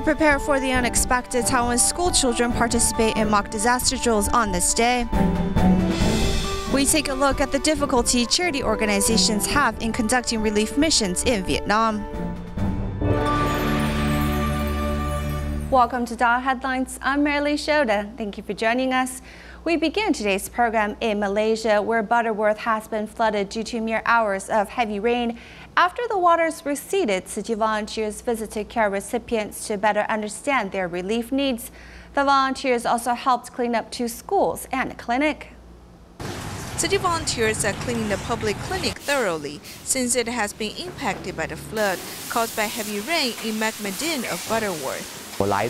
To prepare for the unexpected, Taiwan school children participate in mock disaster drills on this day. We take a look at the difficulty charity organizations have in conducting relief missions in Vietnam. Welcome to DaAi Headlines. I'm Marilee Shoda. Thank you for joining us. We begin today's program in Malaysia, where Butterworth has been flooded due to mere hours of heavy rain. After the waters receded, Tzu Chi volunteers visited care recipients to better understand their relief needs. The volunteers also helped clean up 2 schools and a clinic. Tzu Chi volunteers are cleaning the public clinic thoroughly since it has been impacted by the flood caused by heavy rain in Macmedin of Butterworth. When I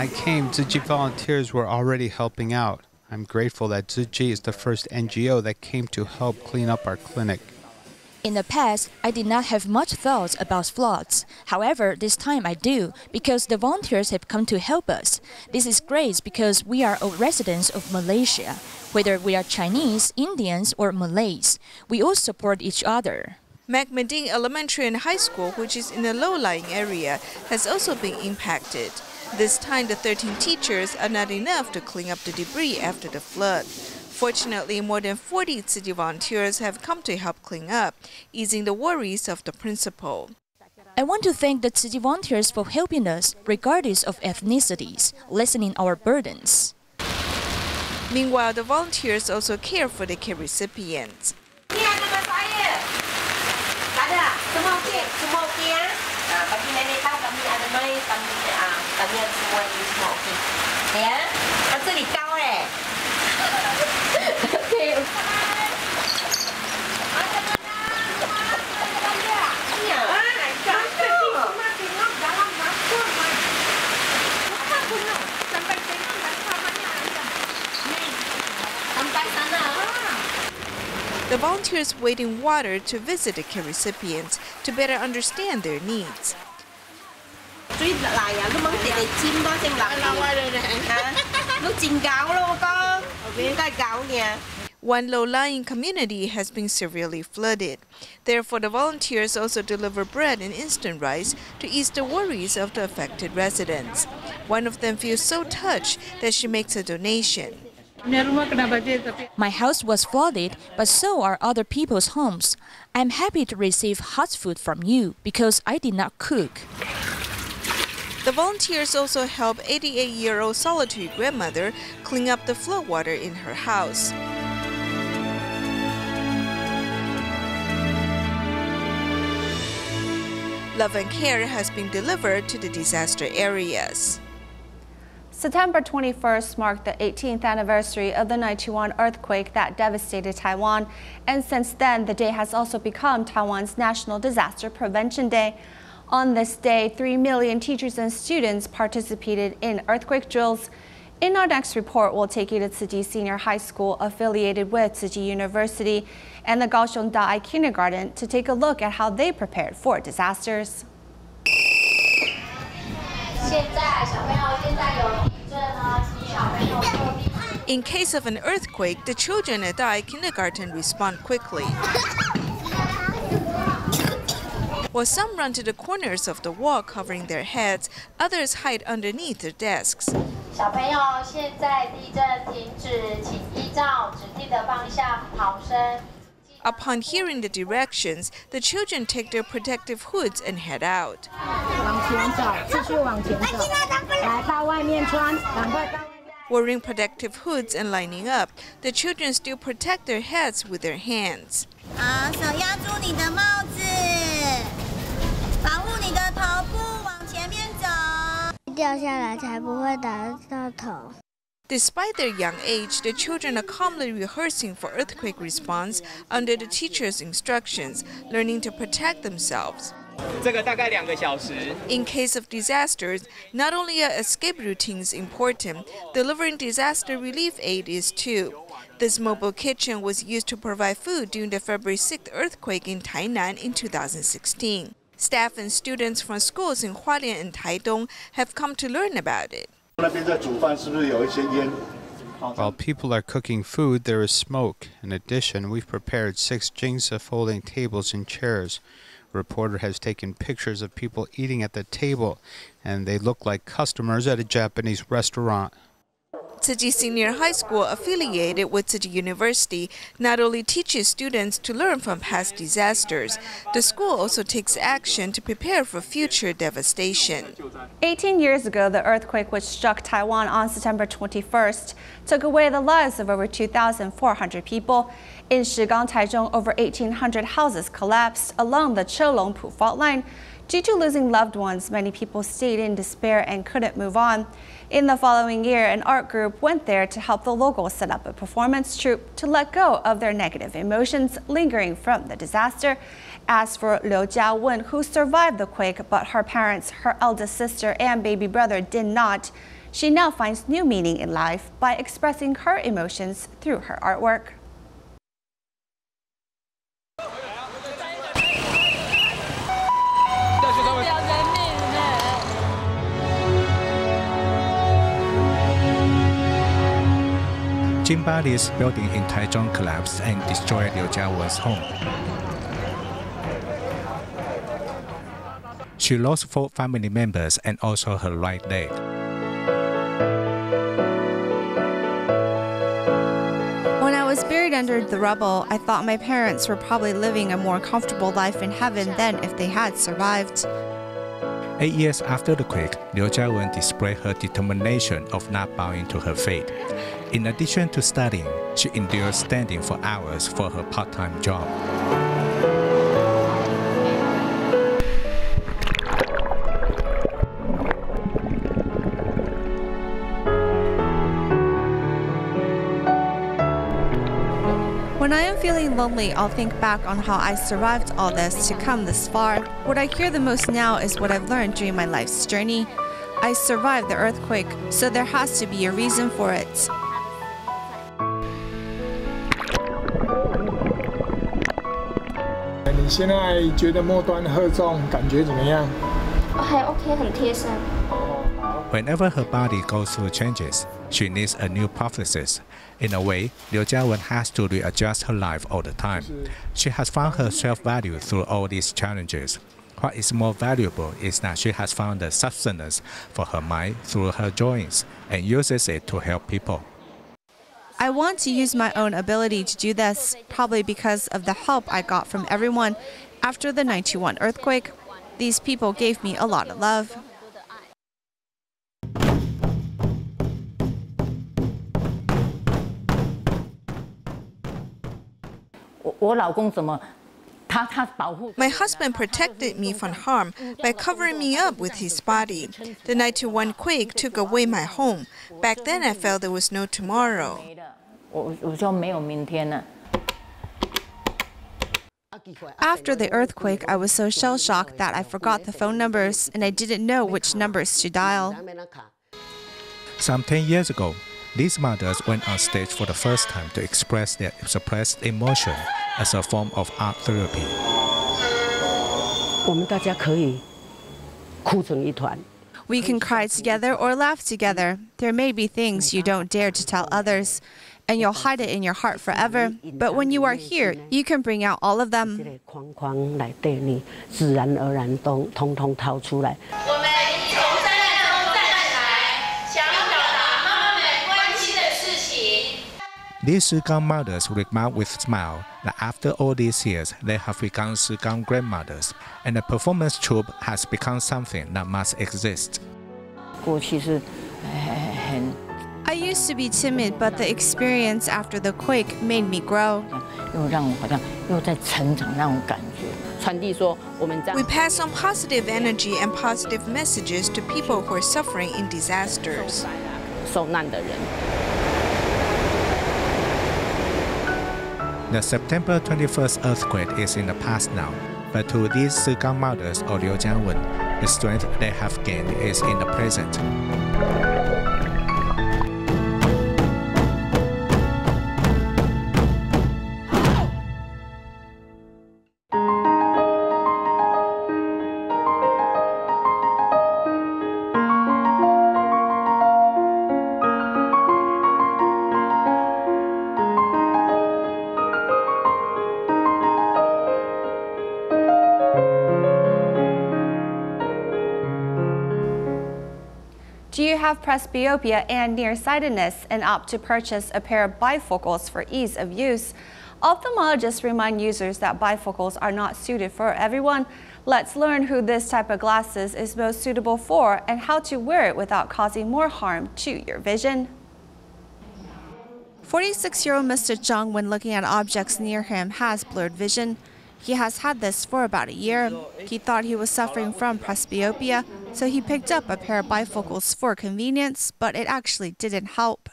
came, Tzu Chi volunteers were already helping out. I'm grateful that Tzu Chi is the first NGO that came to help clean up our clinic. In the past, I did not have much thoughts about floods. However, this time I do, because the volunteers have come to help us. This is great because we are all residents of Malaysia. Whether we are Chinese, Indians, or Malays, we all support each other. Macmedin Elementary and High School, which is in a low-lying area, has also been impacted. This time, the 13 teachers are not enough to clean up the debris after the flood. Fortunately, more than 40 Tzu Chi volunteers have come to help clean up, easing the worries of the principal. I want to thank the Tzu Chi volunteers for helping us, regardless of ethnicities, lessening our burdens. Meanwhile, the volunteers also care for the care recipients. The volunteers wade in water to visit the care recipients to better understand their needs. One low-lying community has been severely flooded. Therefore, the volunteers also deliver bread and instant rice to ease the worries of the affected residents. One of them feels so touched that she makes a donation. My house was flooded, but so are other people's homes. I'm happy to receive hot food from you because I did not cook. The volunteers also help 88-year-old solitary grandmother clean up the floodwater in her house. Love and care has been delivered to the disaster areas. September 21st marked the 18th anniversary of the 9/11 earthquake that devastated Taiwan, and since then the day has also become Taiwan's National Disaster Prevention Day. On this day, 3 million teachers and students participated in earthquake drills. In our next report, we'll take you to Tzu Chi Senior High School affiliated with Tzu Chi University and the Kaohsiung DaAi Kindergarten to take a look at how they prepared for disasters. In case of an earthquake, the children at DaAi Kindergarten respond quickly. While some run to the corners of the wall covering their heads, others hide underneath their desks. Upon hearing the directions, the children take their protective hoods and head out. Wearing protective hoods and lining up, the children still protect their heads with their hands. Despite their young age, the children are calmly rehearsing for earthquake response under the teacher's instructions, learning to protect themselves. In case of disasters, not only are escape routines important, delivering disaster relief aid is too. This mobile kitchen was used to provide food during the February 6th earthquake in Tainan in 2016. Staff and students from schools in Hualien and Taidong have come to learn about it. While people are cooking food, there is smoke. In addition, we've prepared 6 jingsa folding tables and chairs. reporter has taken pictures of people eating at the table, and they look like customers at a Japanese restaurant. Tzu Senior High School, affiliated with Tzu University, not only teaches students to learn from past disasters, the school also takes action to prepare for future devastation. 18 years ago, the earthquake which struck Taiwan on September 21st took away the lives of over 2,400 people. In Shigang, Taichung, over 1,800 houses collapsed along the Cholongpu fault line. Due to losing loved ones, many people stayed in despair and couldn't move on. In the following year, an art group went there to help the locals set up a performance troupe to let go of their negative emotions lingering from the disaster. As for Liu Jiawen, who survived the quake, but her parents, her eldest sister, and baby brother did not, she now finds new meaning in life by expressing her emotions through her artwork. Jimbali's building in Taichung collapsed and destroyed Liu Jiawen's home. She lost 4 family members and also her right leg. When I was buried under the rubble, I thought my parents were probably living a more comfortable life in heaven than if they had survived. 8 years after the quake, Liu Jiawen displayed her determination of not bowing to her fate. In addition to studying, she endured standing for hours for her part-time job. When I am feeling lonely, I'll think back on how I survived all this to come this far. What I hear the most now is what I've learned during my life's journey. I survived the earthquake, so there has to be a reason for it. 你现在觉得末端荷重感觉怎么样？还 OK， 很贴身。 Whenever her body goes through changes, she needs a new prosthesis. In a way, Liu Jiawen has to readjust her life all the time. She has found her self-value through all these challenges. What is more valuable is that she has found the sustenance for her mind through her drawings and uses it to help people. I want to use my own ability to do this, probably because of the help I got from everyone after the 91 earthquake. These people gave me a lot of love. My husband protected me from harm by covering me up with his body. The 91 quake took away my home. Back then I felt there was no tomorrow. After the earthquake, I was so shell-shocked that I forgot the phone numbers and I didn't know which numbers to dial. Some 10 years ago, these mothers went on stage for the first time to express their suppressed emotion as a form of art therapy. We can cry together or laugh together. There may be things you don't dare to tell others, and you'll hide it in your heart forever. But when you are here, you can bring out all of them. These Shigang mothers remark with a smile that after all these years, they have become Shigang grandmothers, and the performance troupe has become something that must exist. I used to be timid, but the experience after the quake made me grow. We pass on positive energy and positive messages to people who are suffering in disasters. The September 21st earthquake is in the past now, but to these Shigang mothers or Liu Jiawen, the strength they have gained is in the present. have presbyopia and nearsightedness and opt to purchase a pair of bifocals for ease of use. Ophthalmologists remind users that bifocals are not suited for everyone. Let's learn who this type of glasses is most suitable for and how to wear it without causing more harm to your vision. 46-year-old Mr. Zhang, when looking at objects near him, has blurred vision. He has had this for about a year. He thought he was suffering from presbyopia, so he picked up a pair of bifocals for convenience, but it actually didn't help.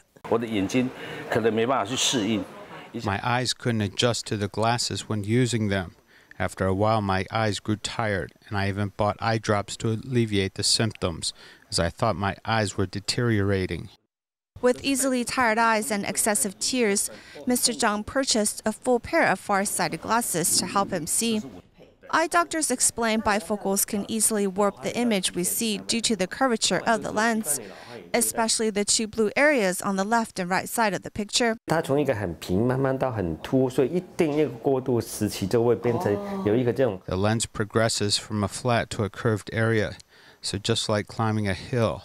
My eyes couldn't adjust to the glasses when using them. After a while, my eyes grew tired, and I even bought eye drops to alleviate the symptoms, as I thought my eyes were deteriorating. With easily tired eyes and excessive tears, Mr. Zhang purchased a full pair of far-sighted glasses to help him see. Eye doctors explain bifocals can easily warp the image we see due to the curvature of the lens, especially the two blue areas on the left and right side of the picture. The lens progresses from a flat to a curved area, so just like climbing a hill.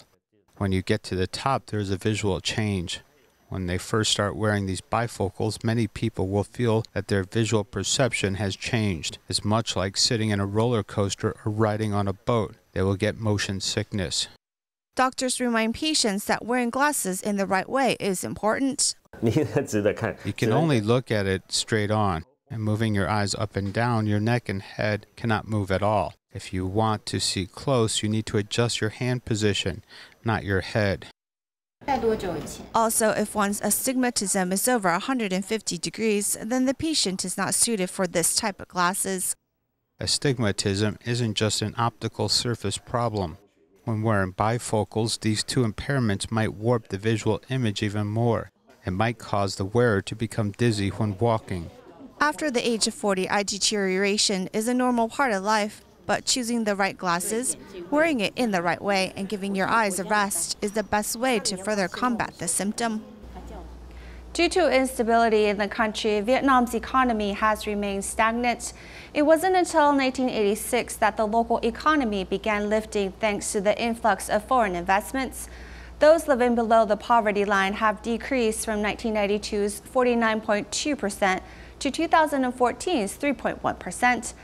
When you get to the top, there's a visual change. When they first start wearing these bifocals, many people will feel that their visual perception has changed. It's much like sitting in a roller coaster or riding on a boat. They will get motion sickness. Doctors remind patients that wearing glasses in the right way is important. You can only look at it straight on, and moving your eyes up and down, your neck and head cannot move at all. If you want to see close, you need to adjust your hand position, not your head. Also, if one's astigmatism is over 150 degrees, then the patient is not suited for this type of glasses. Astigmatism isn't just an optical surface problem. When wearing bifocals, these two impairments might warp the visual image even more. It might cause the wearer to become dizzy when walking. After the age of 40, eye deterioration is a normal part of life. But choosing the right glasses, wearing it in the right way, and giving your eyes a rest is the best way to further combat the symptom. Due to instability in the country, Vietnam's economy has remained stagnant. It wasn't until 1986 that the local economy began lifting thanks to the influx of foreign investments. Those living below the poverty line have decreased from 1992's 49.2% to 2014's 3.1%.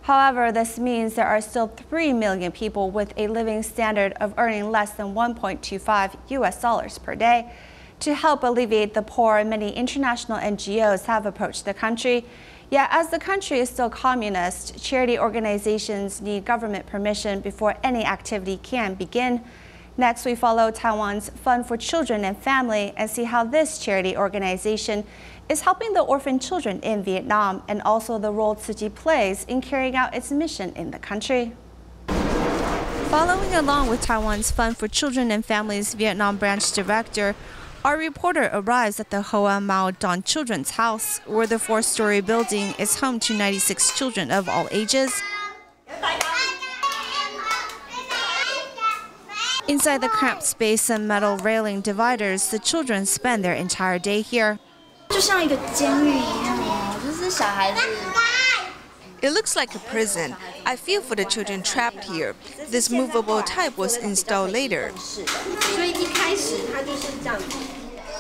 However, this means there are still 3 million people with a living standard of earning less than $1.25 per day. To help alleviate the poor, many international NGOs have approached the country. Yet, as the country is still communist, charity organizations need government permission before any activity can begin. Next, we follow Taiwan's Fund for Children and Family and see how this charity organization is helping the orphan children in Vietnam and also the role Tzu Chi plays in carrying out its mission in the country. Following along with Taiwan's Fund for Children and Families Vietnam branch director, our reporter arrives at the Hoa Mao Don Children's House, where the 4-story building is home to 96 children of all ages. Inside the cramped space and metal railing dividers, the children spend their entire day here. It looks like a prison. I feel for the children trapped here. This movable type was installed later.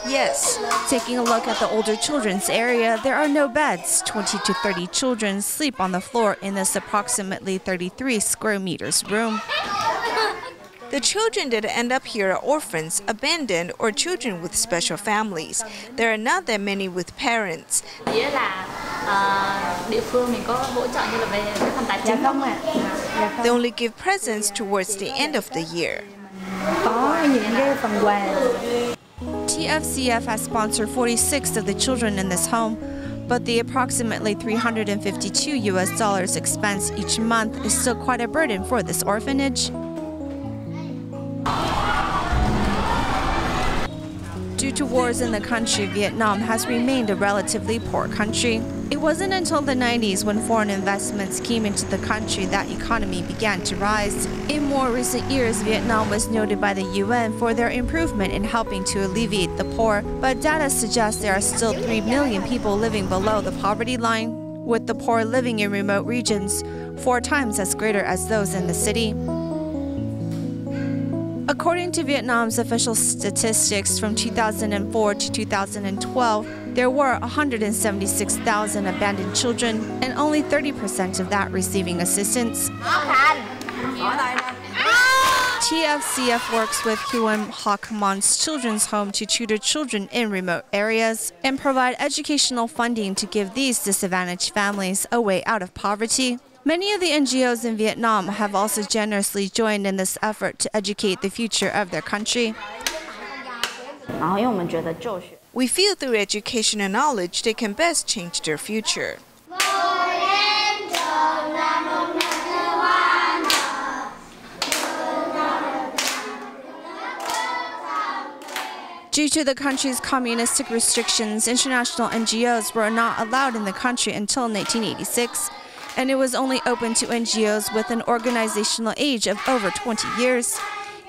Yes. Taking a look at the older children's area, there are no beds. 20 to 30 children sleep on the floor in this approximately 33 square meters room. The children that end up here are orphans, abandoned, or children with special families. There are not that many with parents. They only give presents towards the end of the year. TFCF has sponsored 46 of the children in this home, but the approximately $352 expense each month is still quite a burden for this orphanage. Due to wars in the country, Vietnam has remained a relatively poor country. It wasn't until the 90s when foreign investments came into the country that economy began to rise. In more recent years, Vietnam was noted by the UN for their improvement in helping to alleviate the poor, but data suggests there are still 3 million people living below the poverty line, with the poor living in remote regions 4 times as greater as those in the city. According to Vietnam's official statistics from 2004 to 2012, there were 176,000 abandoned children, and only 30% of that receiving assistance. TFCF works with Huam Hoc Mon's Children's Home to tutor children in remote areas and provide educational funding to give these disadvantaged families a way out of poverty. Many of the NGOs in Vietnam have also generously joined in this effort to educate the future of their country. We feel through education and knowledge they can best change their future. Due to the country's communistic restrictions, international NGOs were not allowed in the country until 1986, and it was only open to NGOs with an organizational age of over 20 years.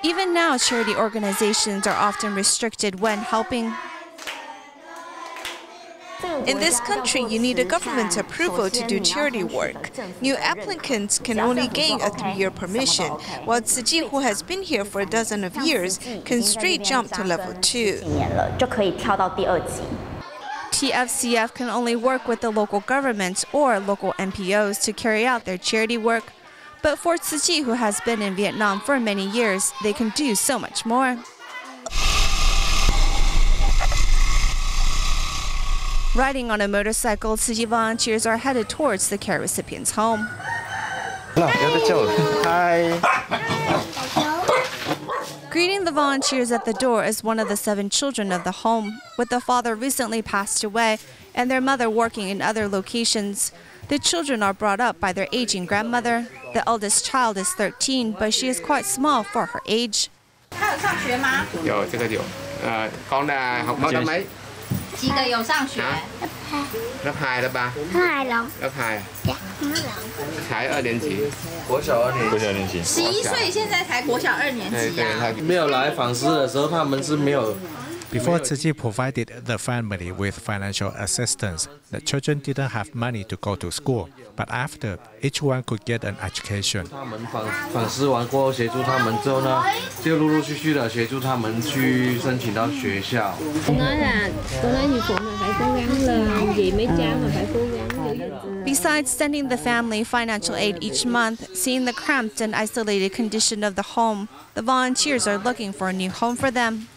Even now, charity organizations are often restricted when helping. In this country, you need a government approval to do charity work. New applicants can only gain a 3-year permission, while Tzu Ji, who has been here for a dozen of years, can straight jump to level 2. TFCF can only work with the local government or local NPOs to carry out their charity work. But for Tzu Ji, who has been in Vietnam for many years, they can do so much more. Riding on a motorcycle, Tzu Ji volunteers are headed towards the care recipient's home. Greeting the volunteers at the door is one of the 7 children of the home, with the father recently passed away and their mother working in other locations. The children are brought up by their aging grandmother. The eldest child is 13, but she is quite small for her age. Before Tzu Ji provided the family with financial assistance, the children didn't have money to go to school. But after, each one could get an education. Besides sending the family financial aid each month, seeing the cramped and isolated condition of the home, the volunteers are looking for a new home for them.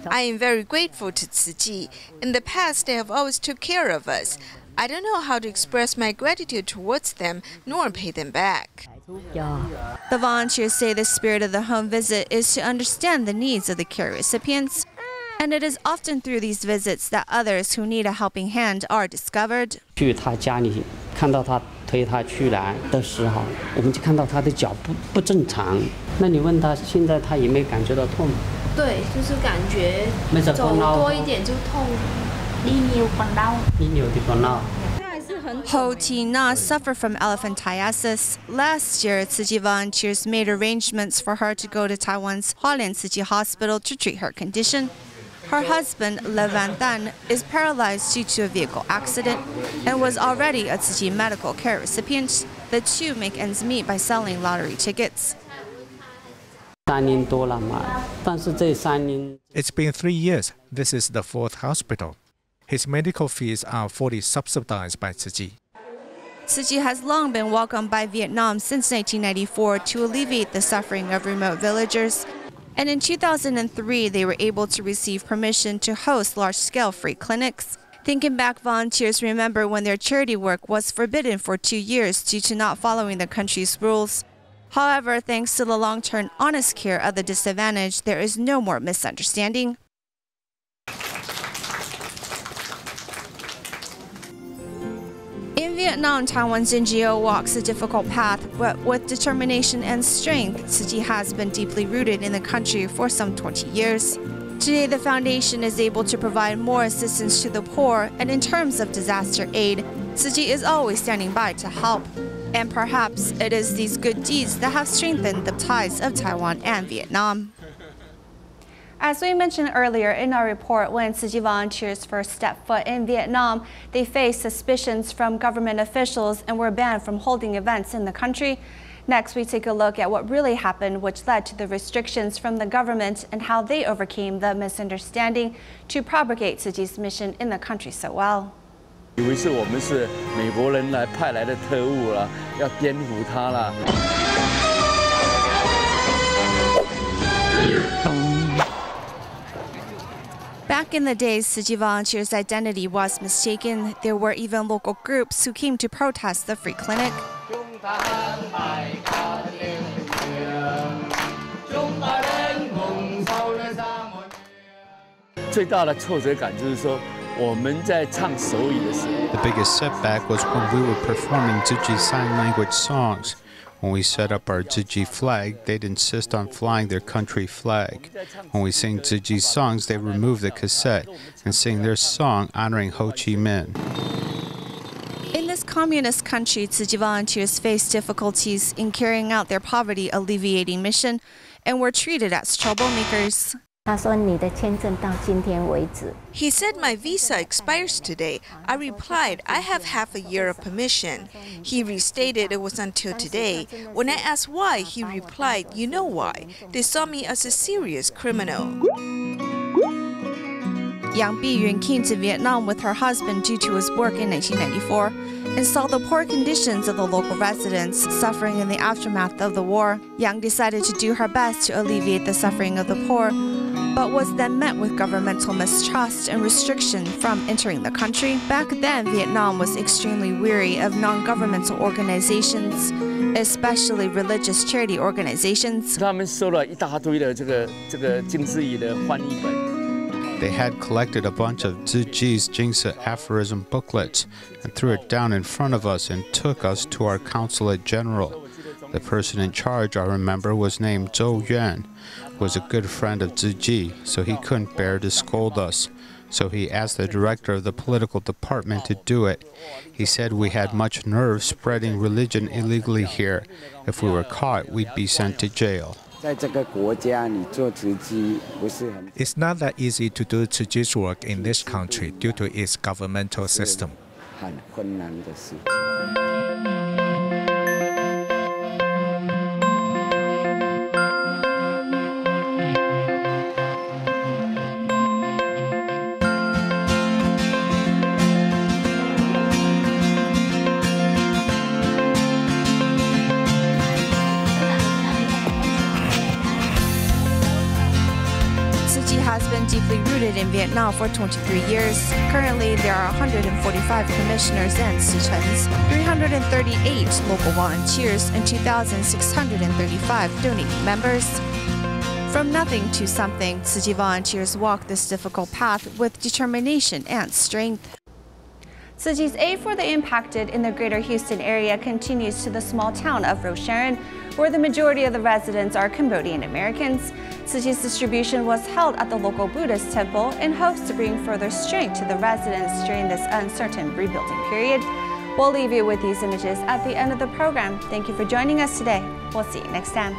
I am very grateful to Tzu Ji. In the past, they have always took care of us. I don't know how to express my gratitude towards them, nor pay them back. The volunteers say the spirit of the home visit is to understand the needs of the care recipients, and it is often through these visits that others who need a helping hand are discovered. 去他家里看到他推他去来的时候，我们就看到他的脚不正常。那你问他现在他有没有感觉到痛？对，就是感觉走多一点就痛。Ho Thi Na suffer from elephantiasis. Last year, Tzu Ji volunteers made arrangements for her to go to Taiwan's Hualien Tzu Ji Hospital to treat her condition. Her husband, Le Van Tan, is paralyzed due to a vehicle accident and was already a Tzu Ji medical care recipient. The two make ends meet by selling lottery tickets. It's been 3 years. This is the 4th hospital. His medical fees are fully subsidized by Tzu Ji. Tzu Ji has long been welcomed by Vietnam since 1994 to alleviate the suffering of remote villagers. And in 2003, they were able to receive permission to host large-scale free clinics. Thinking back, volunteers remember when their charity work was forbidden for 2 years due to not following the country's rules. However, thanks to the long-term honest care of the disadvantaged, there is no more misunderstanding. In Vietnam, Taiwan's NGO walks a difficult path, but with determination and strength, Tzu Ji has been deeply rooted in the country for some 20 years. Today, the foundation is able to provide more assistance to the poor, and in terms of disaster aid, Tzu Ji is always standing by to help. And perhaps it is these good deeds that have strengthened the ties of Taiwan and Vietnam. As we mentioned earlier in our report, when Tzu Ji volunteers first stepped foot in Vietnam, they faced suspicions from government officials and were banned from holding events in the country. Next, we take a look at what really happened, which led to the restrictions from the government and how they overcame the misunderstanding to propagate Tzu Chi's mission in the country so well. 以为是我们是美国人来派来的特务了，要颠覆他了。 Back in the days, Tzu Chi volunteers' identity was mistaken. There were even local groups who came to protest the free clinic. 最大的挫折感就是说，我们在唱手语的时候。 The biggest setback was when we were performing Tzu Chi sign language songs. When we set up our Tzu Chi flag, they'd insist on flying their country flag. When we sing Tzu Chi songs, they remove the cassette and sing their song honoring Ho Chi Minh. In this communist country, Tzu Chi volunteers faced difficulties in carrying out their poverty alleviating mission and were treated as troublemakers. He said my visa expires today. I replied, I have half a year of permission. He restated it was until today. When I asked why, he replied, you know why. They saw me as a serious criminal. Yang Biyun came to Vietnam with her husband due to his work in 1994 and saw the poor conditions of the local residents suffering in the aftermath of the war. Yang decided to do her best to alleviate the suffering of the poor, but was then met with governmental mistrust and restriction from entering the country. Back then, Vietnam was extremely weary of non-governmental organizations, especially religious charity organizations. 他们收了一大堆的这个金枝语的翻译本。 They had collected a bunch of Tzu Chi's Jingsa aphorism booklets and threw it down in front of us and took us to our consulate general. The person in charge, I remember, was named Zhou Yuan, who was a good friend of Tzu Chi, so he couldn't bear to scold us. So he asked the director of the political department to do it. He said we had much nerve spreading religion illegally here. If we were caught, we'd be sent to jail. It's not that easy to do Tzu Chi's work in this country due to its governmental system. Has been deeply rooted in Vietnam for 23 years. Currently, there are 145 commissioners and Sichens, 338 local volunteers, and 2,635 donating members. From nothing to something, Tzu Chi volunteers walk this difficult path with determination and strength. Tzu Chi's aid for the impacted in the greater Houston area continues to the small town of Rocheron, where the majority of the residents are Cambodian Americans. Tzu Chi's distribution was held at the local Buddhist temple in hopes to bring further strength to the residents during this uncertain rebuilding period. We'll leave you with these images at the end of the program. Thank you for joining us today. We'll see you next time.